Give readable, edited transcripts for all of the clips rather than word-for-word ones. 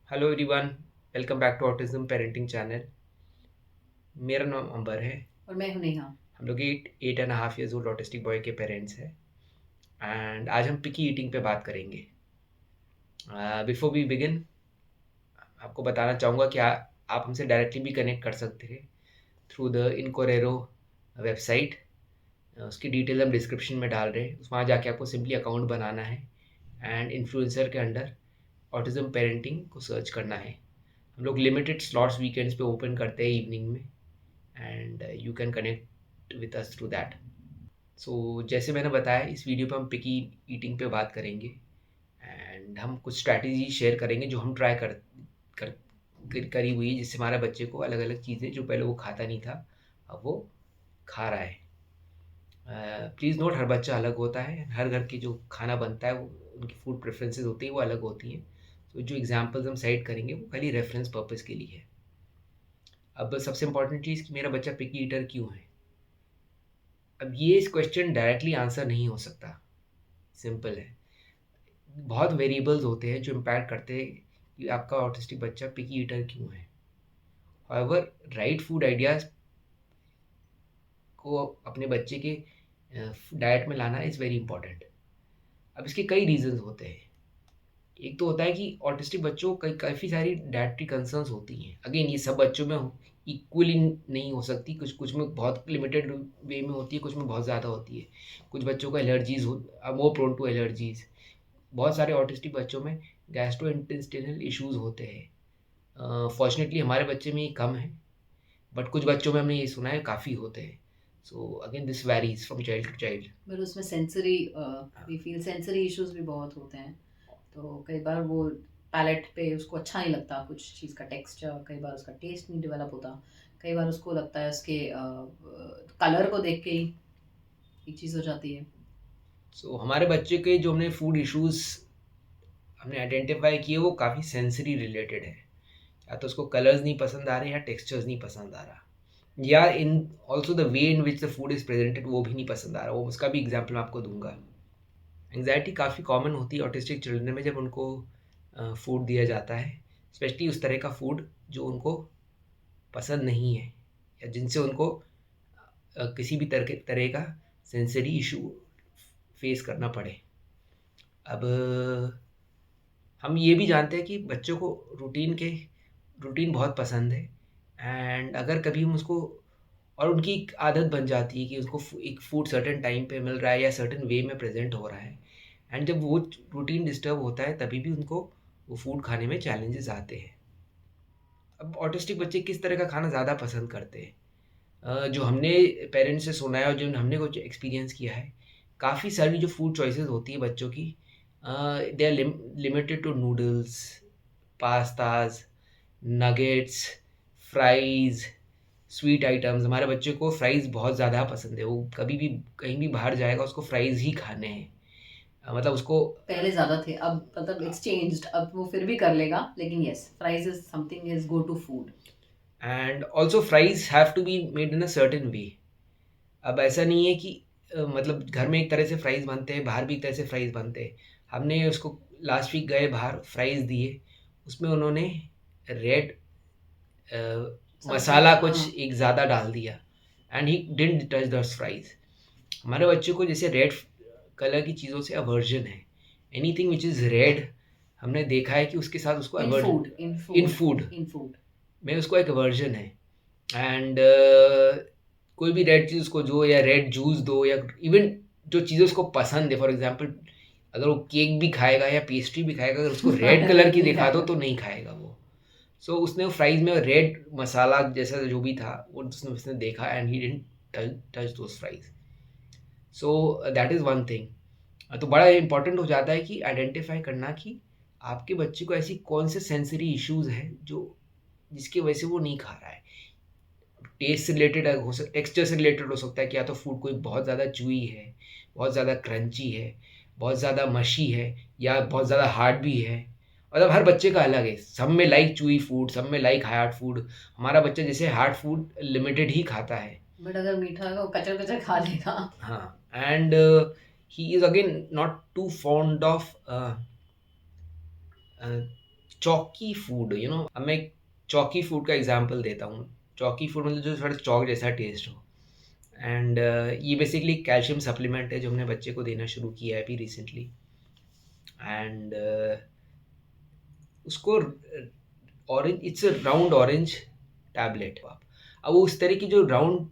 Hello everyone, welcome back to autism parenting channel. मेरा नाम अंबर है। और मैं हूँ नेहा। हम लोग 8.5 years ओल्ड ऑटिस्टिक बॉय के पेरेंट्स हैं एंड आज हम पिकी ईटिंग पे बात करेंगे। बिफोर वी बिगिन, आपको बताना चाहूँगा कि आप हमसे डायरेक्टली भी कनेक्ट कर सकते हैं थ्रू द इनकोरेरो वेबसाइट। उसकी डिटेल हम डिस्क्रिप्शन में डाल रहे हैं। वहाँ जाके आपको सिंपली अकाउंट बनाना है एंड इन्फ्लुएंसर के अंडर ऑटिज्म पेरेंटिंग को सर्च करना है। हम लोग लिमिटेड स्लॉट्स वीकेंड्स पे ओपन करते हैं इवनिंग में and you can connect with us through that. So जैसे मैंने बताया, इस वीडियो पे हम पिकी ईटिंग पे बात करेंगे एंड हम कुछ स्ट्रैटेजी शेयर करेंगे जो हम ट्राई कर करी हुई है, जिससे हमारे बच्चे को अलग अलग चीज़ें जो पहले वो खाता नहीं था अब वो खा रहा है। प्लीज़ नोट, हर बच्चा अलग होता है, हर घर की जो खाना बनता है वो उनकी फूड प्रेफरेंसेस होती है वो अलग होती हैं। तो जो एग्जांपल्स हम साइड करेंगे वो खाली रेफरेंस पर्पस के लिए है। अब सबसे इम्पोर्टेंट चीज़ कि मेरा बच्चा पिकी ईटर क्यों है। अब ये इस क्वेश्चन डायरेक्टली आंसर नहीं हो सकता, सिंपल है। बहुत वेरिएबल्स होते हैं जो इम्पैक्ट करते हैं कि आपका ऑटिस्टिक बच्चा पिकी ईटर क्यों है। हाउएवर, राइट फूड आइडियाज को अपने बच्चे के डाइट में लाना इज़ वेरी इंपॉर्टेंट। अब इसके कई रीजंस होते हैं। एक तो होता है कि ऑटिस्टिक बच्चों को काफ़ी सारी डाइटरी कंसर्न्स होती हैं। अगेन, ये सब बच्चों में इक्वली नहीं हो सकती, कुछ कुछ में बहुत लिमिटेड वे में होती है, कुछ में बहुत ज़्यादा होती है। कुछ बच्चों को एलर्जीज हो, मोर प्रोन टू एलर्जीज। बहुत सारे ऑटिस्टिक बच्चों में गैस्ट्रो इंटेस्टिनल इश्यूज होते हैं। फॉर्चुनेटली हमारे बच्चे में ये कम है, बट कुछ बच्चों में हमने ये सुना है काफ़ी होते हैं। So again this varies from child to child. पर उसमें sensory we feel sensory issues भी बहुत होते हैं। तो कई बार वो पैलेट पे उसको अच्छा नहीं लगता कुछ चीज़ का टेक्सचर, कई बार उसका टेस्ट नहीं डेवलप होता। कई बार उसको लगता है उसके कलर को देख के ही एक चीज़ हो जाती है। सो हमारे बच्चे के जो हमने फूड इश्यूज हमने आइडेंटिफाई किए वो काफ़ी सेंसरी रिलेटेड है। या तो उसको कलर्स नहीं पसंद आ रहे या टेक्सचर्स नहीं पसंद आ रहा, या in also the way in which the food is presented वो भी नहीं पसंद आ रहा। वो उसका भी एग्जाम्पल मैं आपको दूंगा। एंग्जाइटी काफ़ी कॉमन होती है ऑटिस्टिक चिल्ड्रन में जब उनको फूड दिया जाता है, स्पेशली उस तरह का फूड जो उनको पसंद नहीं है या जिनसे उनको किसी भी तरह का सेंसरी इशू फेस करना पड़े। अब हम ये भी जानते हैं कि बच्चों को रूटीन बहुत पसंद है एंड अगर कभी हम उसको और उनकी एक आदत बन जाती है कि उसको एक फूड सर्टेन टाइम पे मिल रहा है या सर्टेन वे में प्रेजेंट हो रहा है, एंड जब वो रूटीन डिस्टर्ब होता है तभी भी उनको वो फूड खाने में चैलेंजेस आते हैं। अब ऑटिस्टिक बच्चे किस तरह का खाना ज़्यादा पसंद करते हैं? जो हमने पेरेंट्स से सुना है और जो हमने कुछ एक्सपीरियंस किया है, काफ़ी सारी जो फूड चॉइसेस होती है बच्चों की, they are limited to noodles, pastas, nuggets, fries, sweet items. हमारे बच्चे को फ्राइज़ बहुत ज़्यादा पसंद है। वो कभी भी कहीं भी बाहर जाएगा उसको फ्राइज़ ही खाने हैं। मतलब उसको पहले ज़्यादा थे, अब मतलब इट्स चेंज्ड, अब वो फिर भी कर लेगा, लेकिन yes, fries is something is go to food. And also fries have to be made in a certain way. अब ऐसा नहीं है कि मतलब घर में एक तरह से फ्राइज़ बनते हैं, बाहर भी एक तरह से फ्राइज़ बनते हैं। हमने उसको लास्ट वीक गए बाहर फ्राइज़ दिए, उसमें उन्होंने रेड समथिंग, मसाला हाँ। कुछ एक ज़्यादा डाल दिया and he didn't touch those fries. हमारे बच्चे को जैसे रेड कलर की चीज़ों से अवर्जन है। एनीथिंग विच इज़ रेड, हमने देखा है कि उसके साथ उसको in aversion, food, in in food, food in food. में उसको एक अवर्जन है। एंड कोई भी रेड चीज़ उसको जो, या रेड जूस दो, या इवन जो चीज़ें उसको पसंद है, फॉर एग्जांपल अगर वो केक भी खाएगा या पेस्ट्री भी खाएगा, अगर उसको रेड कलर की नहीं दिखा दो खाएगा। तो नहीं खाएगा वो। सो उसने फ्राइज़ में रेड मसाला जैसा जो भी था वो उसने उसने देखा and he didn't touch those fries. So that is one thing. तो बड़ा इम्पोर्टेंट हो जाता है कि आइडेंटिफाई करना कि आपके बच्चे को ऐसी कौन से सेंसरी इश्यूज़ हैं जो जिसकी वजह से वो नहीं खा रहा है। टेस्ट से रिलेटेड हो सकता, टेक्सचर से रिलेटेड हो सकता है कि या तो फूड कोई बहुत ज़्यादा चूई है, बहुत ज़्यादा क्रंची है, बहुत ज़्यादा मशी है, या बहुत ज़्यादा हार्ड भी है। मतलब हर बच्चे का अलग है, सब में लाइक चूई फूड, सब में लाइक हार्ड फूड। हमारा बच्चा जैसे हार्ड फूड लिमिटेड ही खाता है। बट अगर मीठा है वो कचर कचर खा लेगा। हाँ, and he is again not too fond of chalky food, अब मैं एक चॉकी फूड का एग्जांपल देता हूँ। चॉकी फूड मतलब जो थोड़ा चॉक जैसा टेस्ट हो। एंड ये बेसिकली कैल्शियम सप्लीमेंट है जो हमने बच्चे को देना शुरू किया है अभी रिसेंटली। एंड उसको orange, it's a round orange tablet. अब वो उस तरह की जो राउंड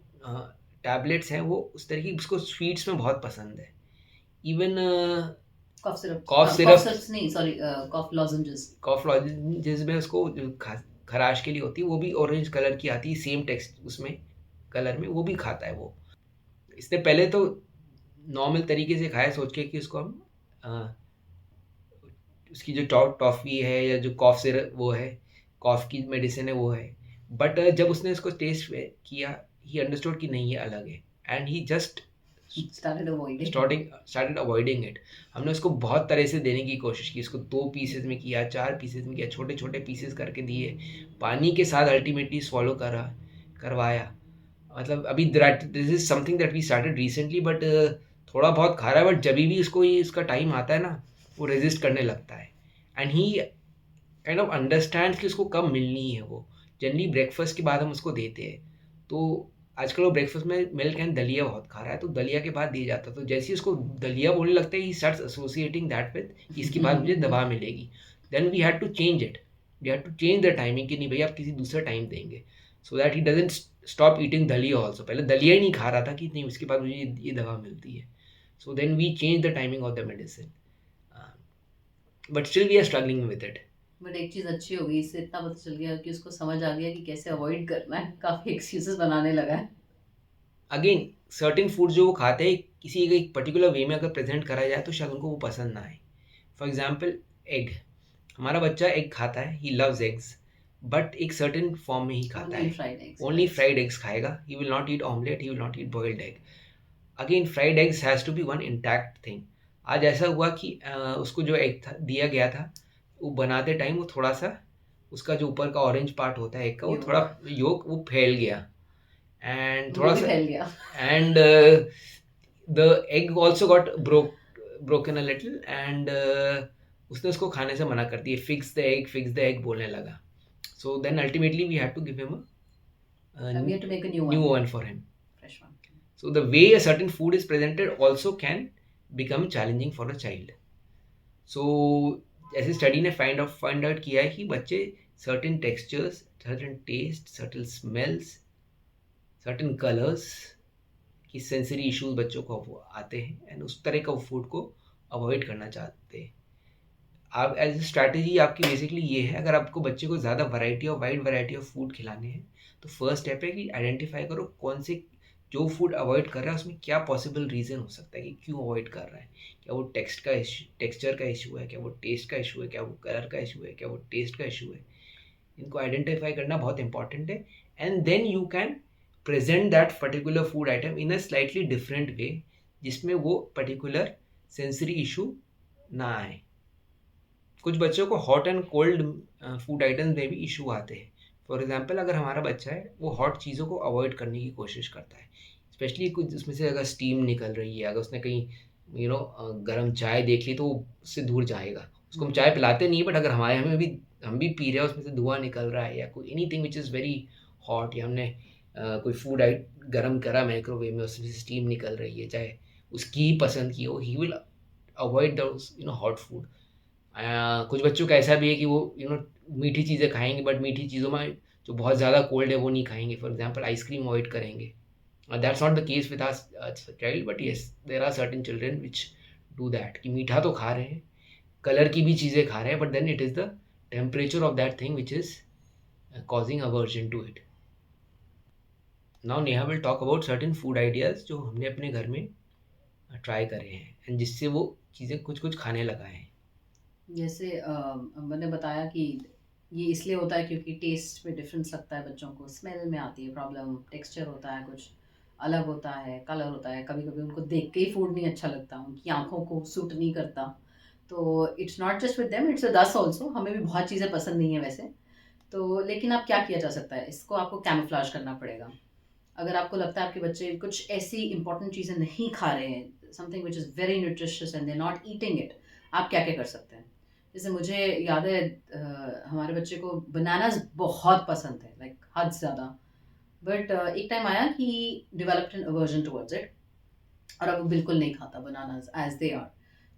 टैबलेट्स हैं, वो उस तरह की उसको स्वीट्स में बहुत पसंद है। इवन कॉफ सिरप, कॉफ कॉफ सिरप, सिरप्स नहीं, सॉरी, कॉफ लॉजेंजेस। कॉफ लॉजेंस में उसको जो खराश के लिए होती है वो भी ऑरेंज कलर की आती है, सेम टेक्स्ट उसमें कलर में, वो भी खाता है वो। इसने पहले तो नॉर्मल तरीके से खाया सोच के कि उसको हम उसकी जो टॉफ़ी है या जो कॉफ़ सिरप वो है, कॉफ़ की मेडिसिन है वो है। बट जब उसने इसको टेस्ट किया, ही अंडरस्टूड कि नहीं ये अलग है, and he just started avoiding it. हमने उसको बहुत तरह से देने की कोशिश की, इसको 2 पीसेस में किया, 4 पीसेस में किया, छोटे छोटे पीसेस करके दिए, पानी के साथ अल्टीमेटली स्वॉलो करवाया। मतलब अभी this is something that we started recently, but थोड़ा बहुत खा रहा है, बट जब भी इसको ये इसका टाइम आता है ना, वो रेजिस्ट करने लगता है। And he kind of understand कि उसको कब मिलनी है वो। जनरली ब्रेकफास्ट के बाद हम उसको देते हैं, तो आजकल वो ब्रेकफास्ट में मिल्क एंड दलिया बहुत खा रहा है, तो दलिया के बाद दिया जाता है। तो जैसे ही उसको दलिया बोलने लगता है, he starts associating that with इसके बाद मुझे दवा मिलेगी। Then we had to change it, we had to change the timing कि नहीं भैया आप किसी दूसरा टाइम देंगे, so that he doesn't stop eating daliya also. पहले दलिया ही नहीं खा रहा था कि नहीं उसके बाद मुझे ये दवा मिलती है। So then we change the timing of the medicine, but still we are struggling with it. But एक चीज अच्छी हो गई, इससे इतना पता चल गया कि उसको समझ आ गया कि कैसे अवॉइड करना है, काफी एक्सक्यूजेस बनाने लगा है। अगेन सर्टेन फूड जो वो खाते हैं, किसी एक पर्टिकुलर वे में अगर प्रेजेंट करा जाए तो शायद उनको वो पसंद ना आए। फॉर एग्जाम्पल एग, हमारा बच्चा एग खाता है, ही लव्स एग्स, बट एक सर्टेन फॉर्म में ही खाता ओनली है। Fried eggs, only fried eggs खाएगा, he will not eat omelette, he will not eat boiled egg. Again fried eggs has to be one intact thing. आज ऐसा हुआ कि उसको जो एग था दिया गया था, वो बनाते टाइम वो थोड़ा सा उसका जो ऊपर का ऑरेंज पार्ट होता है एग का, वो थोड़ा योक वो फैल गया, एंड वो थोड़ा भी सा, फैल गया। And the egg also got broken a little, and उसने उसको खाने से मना कर दिया, फिक्स द एग बोलने लगा। So then ultimately we had to give him We have to make a new new one, one for him. fresh one. So the way a certain food is presented also can become challenging for a child. So ऐसे study ने find out किया है कि बच्चे certain textures, certain taste, certain smells, certain colours की sensory issues बच्चों को आते हैं, एंड उस तरह का फूड को अवॉइड करना चाहते हैं। आप एज ए स्ट्रैटेजी आपकी बेसिकली ये है, अगर आपको बच्चे को ज़्यादा वाइड वैरायटी ऑफ फूड खिलाने हैं, तो फर्स्ट स्टेप है कि आइडेंटिफाई करो कौन से जो फूड अवॉइड कर रहा है उसमें क्या पॉसिबल रीज़न हो सकता है कि क्यों अवॉइड कर रहा है। क्या वो टेक्सचर का इशू है, क्या वो टेस्ट का इशू है, क्या वो कलर का इशू है, क्या वो टेस्ट का इशू है। इनको आइडेंटिफाई करना बहुत इंपॉर्टेंट है, and then you can present that particular food item in a slightly different way, जिसमें वो पर्टिकुलर सेंसरी इशू ना आए। कुछ बच्चों को hot and cold food items में भी इशू आते हैं। फॉर एग्जांपल अगर हमारा बच्चा है वो हॉट चीज़ों को अवॉइड करने की कोशिश करता है, स्पेशली कुछ उसमें से अगर स्टीम निकल रही है, अगर उसने कहीं गर्म चाय देख ली तो वो उससे दूर जाएगा। उसको हम चाय पिलाते नहीं, बट अगर हमारे हमें भी हम भी पी रहे हैं उसमें से धुआं निकल रहा है, या कोई anything which is very hot, या हमने कोई फूड गर्म करा माइक्रोवेव में, उसमें से स्टीम निकल रही है, चाहे उसकी ही पसंद की हो, he will avoid the hot food. कुछ बच्चों का ऐसा भी है कि वो मीठी चीज़ें खाएंगे, बट मीठी चीज़ों में जो बहुत ज़्यादा कोल्ड है वो नहीं खाएंगे। फॉर एग्जांपल आइसक्रीम अवॉइड करेंगे। That's not the case with our child, but yes there are certain children which do that, कि मीठा तो खा रहे हैं, कलर की भी चीज़ें खा रहे हैं, but then it is the temperature of that thing which is causing aversion to it. Now Neha will talk about certain food ideas जो हमने अपने घर में ट्राई करे हैं, एंड जिससे वो चीज़ें कुछ कुछ खाने लगा है। जैसे मैंने बताया कि ये इसलिए होता है क्योंकि टेस्ट में डिफरेंस लगता है बच्चों को, स्मेल में आती है प्रॉब्लम, टेक्सचर होता है कुछ अलग होता है, कलर होता है, कभी कभी उनको देख के ही फूड नहीं अच्छा लगता, उनकी आंखों को सूट नहीं करता। तो it's not just with them, it's with us also, हमें भी बहुत चीज़ें पसंद नहीं है वैसे। तो लेकिन अब क्या किया जा सकता है, इसको आपको कैमोफ्लेज करना पड़ेगा। अगर आपको लगता है आपके बच्चे कुछ ऐसी इंपॉर्टेंट चीज़ें नहीं खा रहे हैं, something which is very nutritious and they not eating it, आप क्या क्या कर सकते हैं। जैसे मुझे याद है हमारे बच्चे को बनानास बहुत पसंद है, लाइक हद से ज़्यादा। बट एक टाइम आया कि developed N aversion towards it, और अब वो बिल्कुल नहीं खाता बनानास एज दे आर।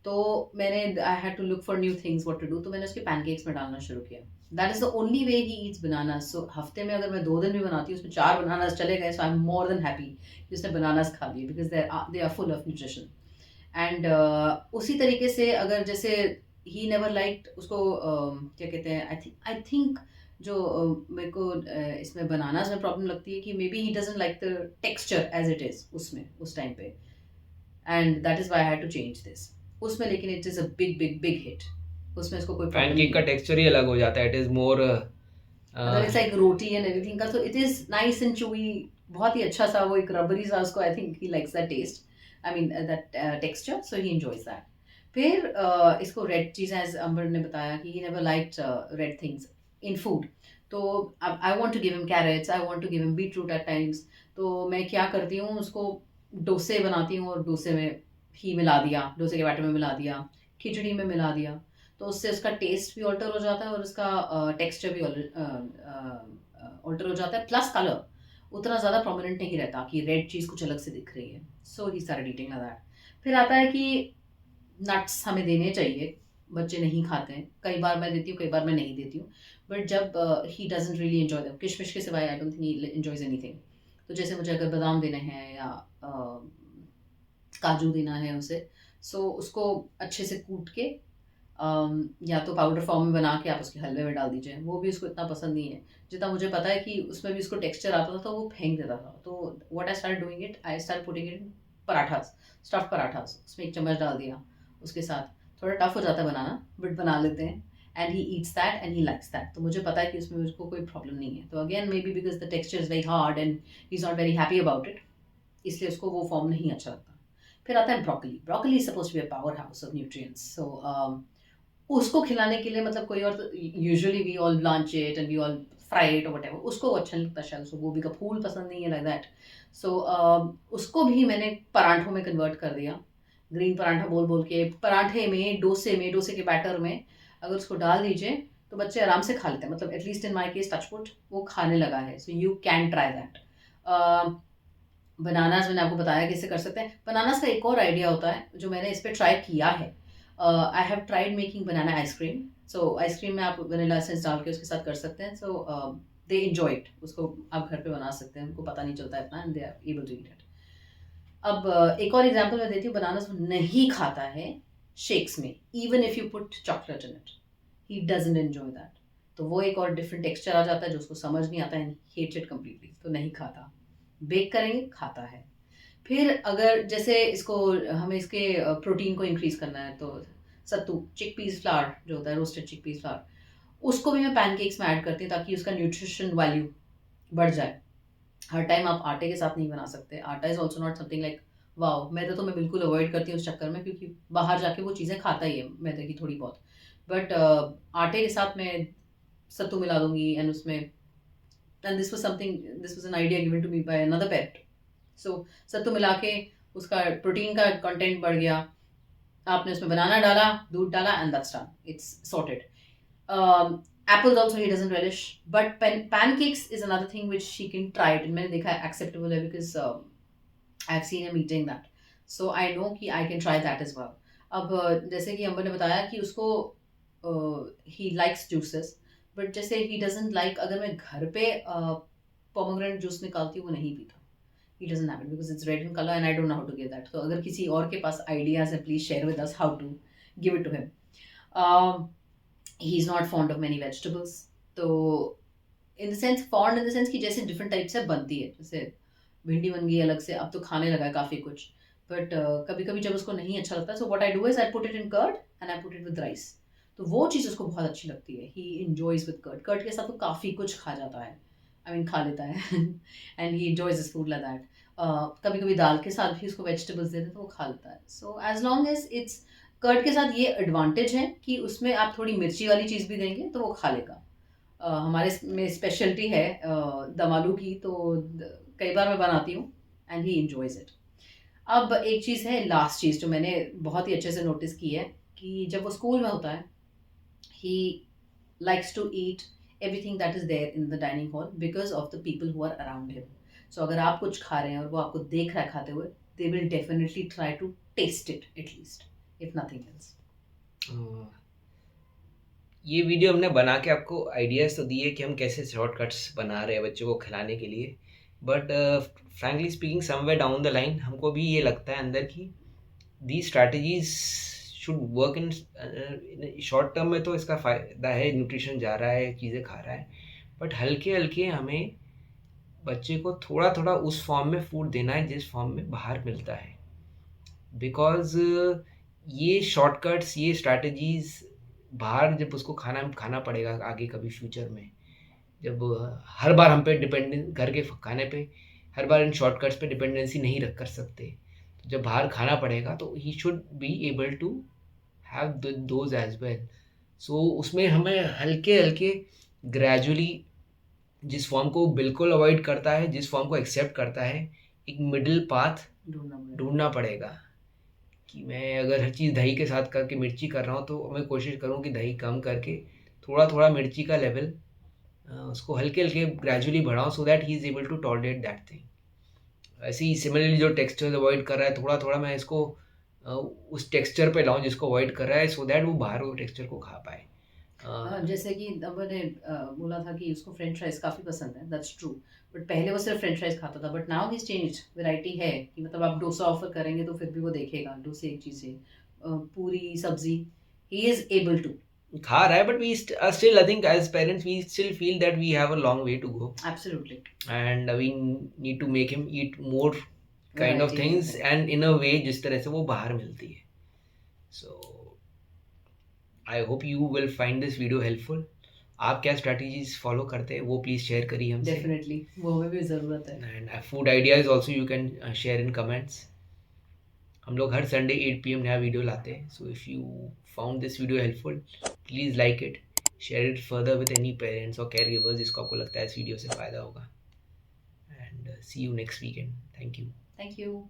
तो मैंने I had to look for new things what to do, तो मैंने उसके पैनकेक्स में डालना शुरू किया। That is the only way he eats bananas. So हफ्ते में अगर मैं 2 दिन भी बनाती हूँ, उसमें 4 बनानास चले गए, so I am more than happy कि उसने बनानास खा लिए, because they are full of nutrition. And उसी तरीके से अगर जैसे ही नेवर लाइक्ड उसको क्या कहते हैं, आई थिंक जो मेरे को इसमें बनानास में प्रॉब्लम लगती है कि may be he doesn't like the texture as it is उसमें उस टाइम पे, and that is why I had to change this. उसमें लेकिन it is a big big big hit, उसमें इसको कोई प्रॉब्लम पैनकेक नहीं का है। टेक्सचर ही अलग हो जाता है, इट इज मोर मतलब it's like roti and everything का, तो it is nice and chewy, बहुत ही अच्छा सा, वो एक रबरी सा उसको, I think he likes that taste, I mean that texture, so he enjoys that. फिर इसको रेड चीज़, एज अंबर ने बताया कि he never liked red things in food. तो I want to give him carrots, I want to give him beetroot at times. तो मैं क्या करती हूँ, उसको डोसे बनाती हूँ और डोसे में ही मिला दिया, डोसे के बैटर में मिला दिया, खिचड़ी में मिला दिया, तो उससे उसका टेस्ट भी ऑल्टर हो जाता है और उसका टेक्सचर भी ऑल्टर हो जाता है, प्लस कलर उतना ज़्यादा प्रोमिनेंट नहीं रहता कि रेड चीज़ कुछ अलग से दिख रही है। So he started eating like that. फिर आता है कि नट्स हमें देने चाहिए, बच्चे नहीं खाते हैं, कई बार मैं देती हूँ, कई बार मैं नहीं देती हूँ। बट जब he doesn't really enjoy them, किशमिश के सिवाय I don't think he enjoys anything. तो जैसे मुझे अगर बादाम देने हैं या काजू देना है उसे, सो उसको अच्छे से कूट के या तो पाउडर फॉर्म में बना के आप उसके हलवे में डाल दीजिए, वो भी उसको इतना पसंद नहीं है। जितना मुझे पता है कि उसमें भी उसको टेक्सचर आता था तो वो फेंक देता था। तो what I start doing it, I start putting it in parathas, stuff parathas, उसमें 1 चम्मच डाल दिया उसके साथ। थोड़ा टफ हो जाता है बनाना, बट बना लेते हैं, and he eats that and he likes that. तो मुझे पता है कि उसमें उसको कोई प्रॉब्लम नहीं है। तो again may be because the texture is very hard and he is not very happy about it, इसलिए उसको वो फॉर्म नहीं अच्छा लगता। फिर आता है broccoli. Broccoli is suppose to be a power house of nutrients. So उसको खिलाने के लिए, मतलब कोई और, usually we all blanch it and we all fry it और व्हाटएवर, उसको वो अच्छा नहीं लगता, शायद उसको गोभी का फूल पसंद नहीं है, लाइक दैट। सो उसको भी मैंने पराठों में कन्वर्ट कर दिया, ग्रीन पराठा बोल बोल के, पराठे में, डोसे के बैटर में अगर उसको डाल दीजिए तो बच्चे आराम से खा लेते हैं। मतलब at least in my case, touch wood, वो खाने लगा है। So you can try that. Bananas मैंने आपको बताया कैसे कर सकते हैं। बनानास का एक और आइडिया होता है जो मैंने इस पे ट्राई किया है। I have tried making banana ice cream. So ice cream में आप वनीला एसेंस डाल के उसके साथ कर सकते हैं। सो दे एंजॉय इट, उसको आप घर पे बना सकते हैं, उनको पता नहीं चलता है इतना, and they are able to eat it. अब एक और एग्जांपल मैं देती हूँ। बनानास वो नहीं खाता है शेक्स में, even if you put chocolate in it, he doesn't enjoy that. तो वो एक और डिफरेंट टेक्सचर आ जाता है जो उसको समझ नहीं आता है, हेट्स इट कम्प्लीटली, तो नहीं खाता। बेक करेंगे, खाता है। फिर अगर जैसे इसको, हमें इसके प्रोटीन को इंक्रीज करना है, तो सत्तू, चिकपीस फ्लावर जो होता है, रोस्टेड चिकपीस फ्लावर, उसको भी मैं पैनकेक्स में ऐड करती हूँ ताकि उसका न्यूट्रिशन वैल्यू बढ़ जाए। हर टाइम आप आटे के साथ नहीं बना सकते। Atta is also not something like wow. मैदा तो मैं बिल्कुल अवॉइड करती हूँ उस चक्कर में, क्योंकि बाहर जाके वो चीज़ें खाता ही है मैदे की थोड़ी बहुत। बट आटे के साथ मैं सत्तू मिला दूंगी, एंड उसमें, and this was an idea given to me by another pet. So सत्तू मिला के उसका प्रोटीन का कंटेंट बढ़ गया, आपने उसमें बनाना डाला, दूध डाला, and that's done, it's sorted. Apples also he doesn't relish, but pancakes is another thing which he can try it, and मैंने देखा है acceptable है, because I've seen him eating that, so I know कि I can try that as well. अब जैसे कि अंबर ने बताया कि उसको he likes juices, but जैसे he doesn't like, अगर मैं घर पे pomegranate जूस निकालती हूँ, वो नहीं पीता। He doesn't have it because it's red in color and I don't know how to give that. तो अगर किसी और के पास ideas है, please share with us how to give it to him. Um, he's not fond of many vegetables. तो in the sense, fond in the sense कि जैसे different types से बनती है, जैसे भिंडी बन गई अलग से, अब तो खाने लगा है काफ़ी कुछ, बट कभी कभी जब उसको नहीं अच्छा लगता, so what I do is I put it in curd and I put it with rice. तो वो चीज़ उसको बहुत अच्छी लगती है, he enjoys with curd. Curd के साथ वो काफ़ी कुछ खा जाता है, आई मीन खा लेता है and he enjoys this food like that. कभी कभी दाल के साथ भी उसको वेजिटेबल्स देते तो वो खा लेता है। So as long as it's curd के साथ, ये एडवांटेज है कि उसमें आप थोड़ी मिर्ची वाली चीज़ भी देंगे तो वो खा लेगा। हमारे में स्पेशलिटी है दम आलू की, तो कई बार मैं बनाती हूँ एंड ही इंजॉयज इट। अब एक चीज़ है, लास्ट चीज़ जो मैंने बहुत ही अच्छे से नोटिस की है, कि जब वो स्कूल में होता है he likes to eat everything that is there in the dining hall because of the people who are around him. So अगर आप कुछ खा रहे हैं और वो आपको देख रहा है खाते हुए, they will definitely try to taste it at least, if nothing else. ये वीडियो हमने बना के आपको आइडियाज़ तो दिए कि हम कैसे शॉर्टकट्स बना रहे हैं बच्चों को खिलाने के लिए, but frankly speaking somewhere down the line हमको भी ये लगता है अंदर की the strategies should work in short term में। तो इसका फ़ायदा है, न्यूट्रिशन जा रहा है, चीज़ें खा रहा है, बट हल्के हल्के हमें बच्चे को थोड़ा थोड़ा उस फॉर्म में फूड देना है जिस फॉर्म में बाहर मिलता है। बिकॉज ये शॉर्टकट्स, ये स्ट्रैटेजीज बाहर जब उसको खाना खाना पड़ेगा आगे कभी फ्यूचर में, जब हर बार हम पे डिपेंडेंट घर के खाने पे हर बार इन शॉर्टकट्स पे डिपेंडेंसी नहीं रख कर सकते, तो जब बाहर खाना पड़ेगा तो he should be able to have those as well. So उसमें हमें हल्के हल्के ग्रेजुअली जिस फॉर्म को बिल्कुल अवॉइड करता है, जिस फॉर्म को एक्सेप्ट करता है, एक मिडिल पाथ ढूंढना पड़ेगा। कि मैं अगर हर चीज़ दही के साथ करके मिर्ची कर रहा हूँ तो मैं कोशिश करूँ कि दही कम करके थोड़ा थोड़ा मिर्ची का लेवल उसको हल्के हल्के ग्रेजुअली बढ़ाऊँ, so that he is able to tolerate that thing. ऐसे ही सिमिलरली जो टेक्सचर अवॉइड कर रहा है, थोड़ा थोड़ा मैं इसको उस टेक्सचर पे लाऊं जिसको अवॉइड कर रहा है, सो दैट वो बाहर वो टेक्सचर को खा पाए। जैसे कि अब मैंने बोला था कि उसको फ्रेंच फ्राइज काफ़ी पसंद है, दैट्स ट्रू। बट पहले वो सिर्फ फ्रेंच फ्राइज खाता था, but now his change. Variety है कि मतलब आप डोसा ऑफर करेंगे तो फिर भी वो देखेगा डोसे एक चीज़ है, पूरी सब्जी, ही इज एबल टू। खा रहा है, but we still I think as parents we still feel that we have a long way to go absolutely. And we need to make him eat more kind of variety things है। And in a way जिस तरह से वो बाहर मिलती है। So I hope you will find this video helpful. आप क्या स्ट्रैटेजीज फॉलो करते हैं वो प्लीज़ शेयर करिए हमसे, डेफिनेटली वो हमें भी ज़रूरत है। And food ideas also you can share in comments. हम लोग हर संडे 8 PM नया वीडियो लाते हैं, so if you found this video helpful please like it, share it further with any parents और केयर गिवर्स जिसको आपको लगता है इस वीडियो से फ़ायदा होगा, and see you next weekend. Thank you. Thank you.